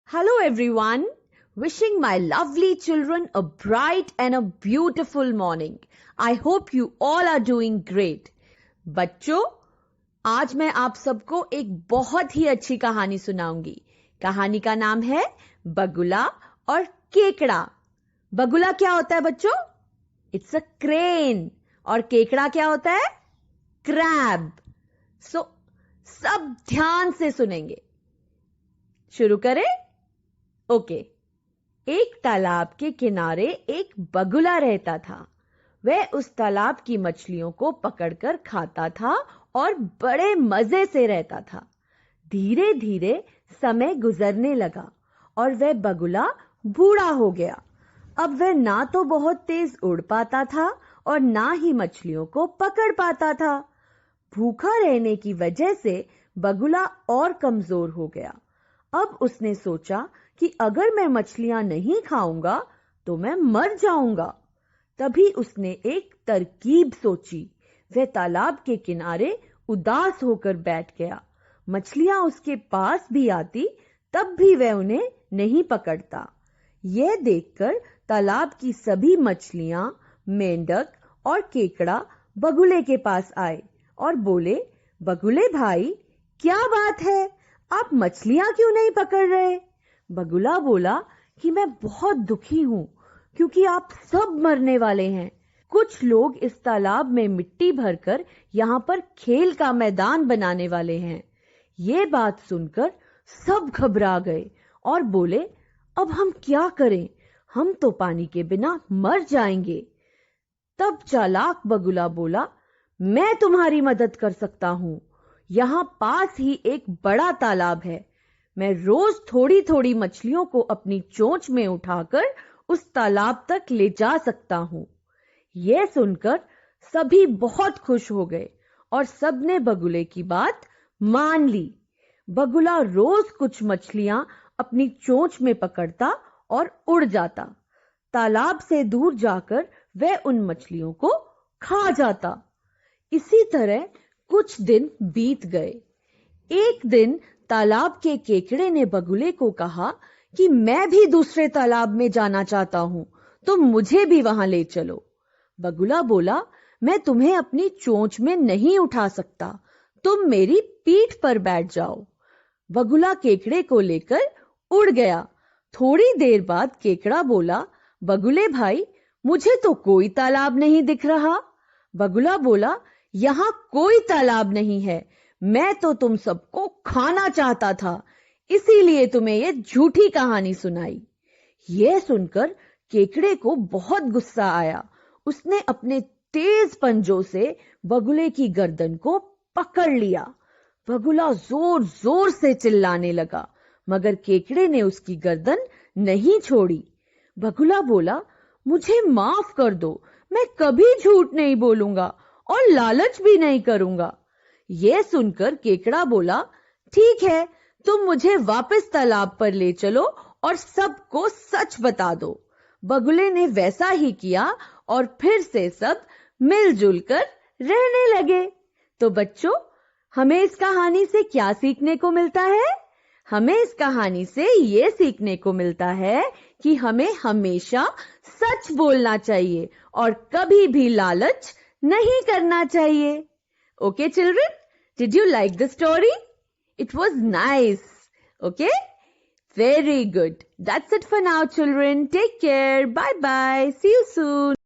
Hello everyone, wishing my lovely children a bright and a beautiful morning. I hope you all are doing great. बच्चों, आज मैं आप सबको एक बहुत ही अच्छी कहानी सुनाऊंगी. कहानी का नाम है बगुला और केकड़ा. बगुला क्या होता है बच्चों? It's a crane. और केकड़ा क्या होता है? क्रैब. सब ध्यान से सुनेंगे. शुरू करें? ओके. एक तालाब के किनारे एक बगुला रहता था. वह उस तालाब की मछलियों को पकड़कर खाता था और बड़े मजे से रहता था. धीरे धीरे समय गुजरने लगा और वह बगुला बूढ़ा हो गया. अब वह ना तो बहुत तेज उड़ पाता था और ना ही मछलियों को पकड़ पाता था. भूखा रहने की वजह से बगुला और कमजोर हो गया. अब उसने सोचा कि अगर मैं मछलियां नहीं खाऊंगा तो मैं मर जाऊंगा. तभी उसने एक तरकीब सोची. वह तालाब के किनारे उदास होकर बैठ गया. मछलियां उसके पास भी आती तब भी वह उन्हें नहीं पकड़ता. यह देखकर तालाब की सभी मछलियां, मेंढक और केकड़ा बगुले के पास आए और बोले, बगुले भाई, क्या बात है, आप मछलियां क्यों नहीं पकड़ रहे? बगुला बोला कि मैं बहुत दुखी हूं क्योंकि आप सब मरने वाले हैं. कुछ लोग इस तालाब में मिट्टी भरकर यहां पर खेल का मैदान बनाने वाले हैं. ये बात सुनकर सब घबरा गए और बोले, अब हम क्या करें? हम तो पानी के बिना मर जाएंगे. तब चालाक बगुला बोला, मैं तुम्हारी मदद कर सकता हूं. यहां पास ही एक बड़ा तालाब है. मैं रोज थोड़ी थोड़ी मछलियों को अपनी चोंच में उठाकर उस तालाब तक ले जा सकता हूं. यह सुनकर सभी बहुत खुश हो गए और सबने बगुले की बात मान ली. बगुला रोज कुछ मछलियां अपनी चोंच में पकड़ता और उड़ जाता. तालाब से दूर जाकर वह उन मछलियों को खा जाता. इसी तरह कुछ दिन बीत गए. एक दिन तालाब के केकड़े ने बगुले को कहा कि मैं भी दूसरे तालाब में जाना चाहता हूं, तो मुझे भी वहां ले चलो. बगुला बोला, मैं तुम्हें अपनी चोंच में नहीं उठा सकता, तुम मेरी पीठ पर बैठ जाओ. बगुला केकड़े को लेकर उड़ गया. थोड़ी देर बाद केकड़ा बोला, बगुले भाई, मुझे तो कोई तालाब नहीं दिख रहा. बगुला बोला, यहां कोई तालाब नहीं है. मैं तो तुम सबको खाना चाहता था, इसीलिए तुम्हें यह झूठी कहानी सुनाई. यह सुनकर केकड़े को बहुत गुस्सा आया. उसने अपने तेज पंजों से बगुले की गर्दन को पकड़ लिया. बगुला जोर जोर से चिल्लाने लगा, मगर केकड़े ने उसकी गर्दन नहीं छोड़ी. बगुला बोला, मुझे माफ कर दो, मैं कभी झूठ नहीं बोलूंगा और लालच भी नहीं करूंगा. यह सुनकर केकड़ा बोला, ठीक है, तुम मुझे वापस तालाब पर ले चलो और सबको सच बता दो. बगुले ने वैसा ही किया और फिर से सब मिलजुल कर रहने लगे. तो बच्चों, हमें इस कहानी से क्या सीखने को मिलता है? हमें इस कहानी से यह सीखने को मिलता है कि हमें हमेशा सच बोलना चाहिए और कभी भी लालच नहीं करना चाहिए. Okay, children, did you like the story? It was nice. Okay? Very good. That's it for now, children. Take care. Bye-bye. See you soon.